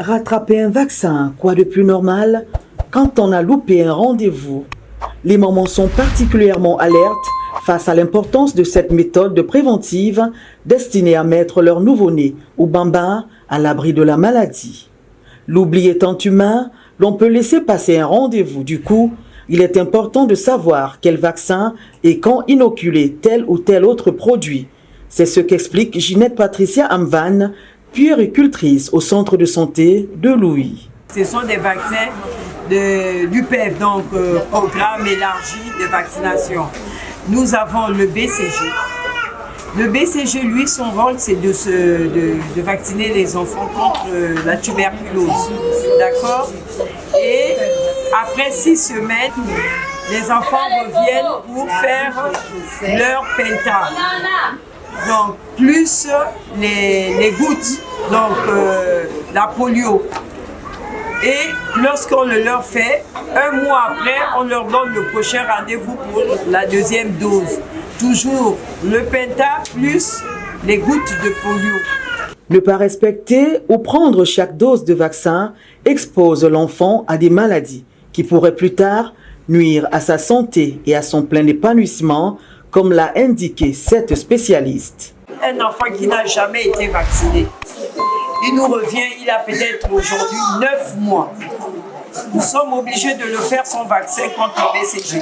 Rattraper un vaccin, quoi de plus normal quand on a loupé un rendez-vous? Les mamans sont particulièrement alertes face à l'importance de cette méthode préventive destinée à mettre leur nouveau-né ou bambin à l'abri de la maladie. L'oubli étant humain, l'on peut laisser passer un rendez-vous. Du coup, il est important de savoir quel vaccin et quand inoculer tel ou tel autre produit. C'est ce qu'explique Ginette Patricia Amvan, puéricultrice au centre de santé de Louis. Ce sont des vaccins de l'UPEV, donc programme élargi de vaccination. Nous avons le BCG. Le BCG, lui, son rôle, c'est de vacciner les enfants contre la tuberculose. D'accord? Et après 6 semaines, les enfants reviennent pour faire leur penta. Donc, plus les gouttes, donc la polio. Et lorsqu'on le leur fait, 1 mois après, on leur donne le prochain rendez-vous pour la deuxième dose. Toujours le penta plus les gouttes de polio. Ne pas respecter ou prendre chaque dose de vaccin expose l'enfant à des maladies qui pourraient plus tard nuire à sa santé et à son plein épanouissement, comme l'a indiqué cette spécialiste. Un enfant qui n'a jamais été vacciné, il nous revient, il a peut-être aujourd'hui 9 mois. Nous sommes obligés de le faire son vaccin contre le BCG.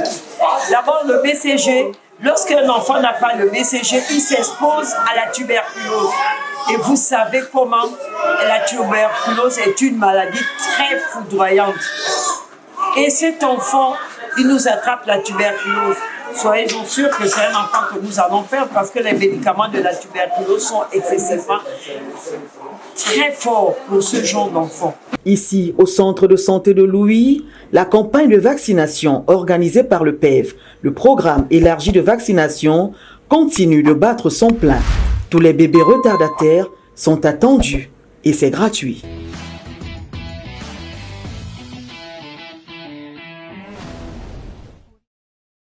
D'abord, le BCG, lorsqu'un enfant n'a pas le BCG, il s'expose à la tuberculose. Et vous savez comment la tuberculose est une maladie très foudroyante. Et cet enfant, il nous attrape la tuberculose. Soyez-en sûrs que c'est un enfant que nous allons faire parce que les médicaments de la tuberculose sont excessivement très forts pour ce genre d'enfant. Ici, au centre de santé de Louis, la campagne de vaccination organisée par le PEV, le programme élargi de vaccination, continue de battre son plein. Tous les bébés retardataires sont attendus et c'est gratuit.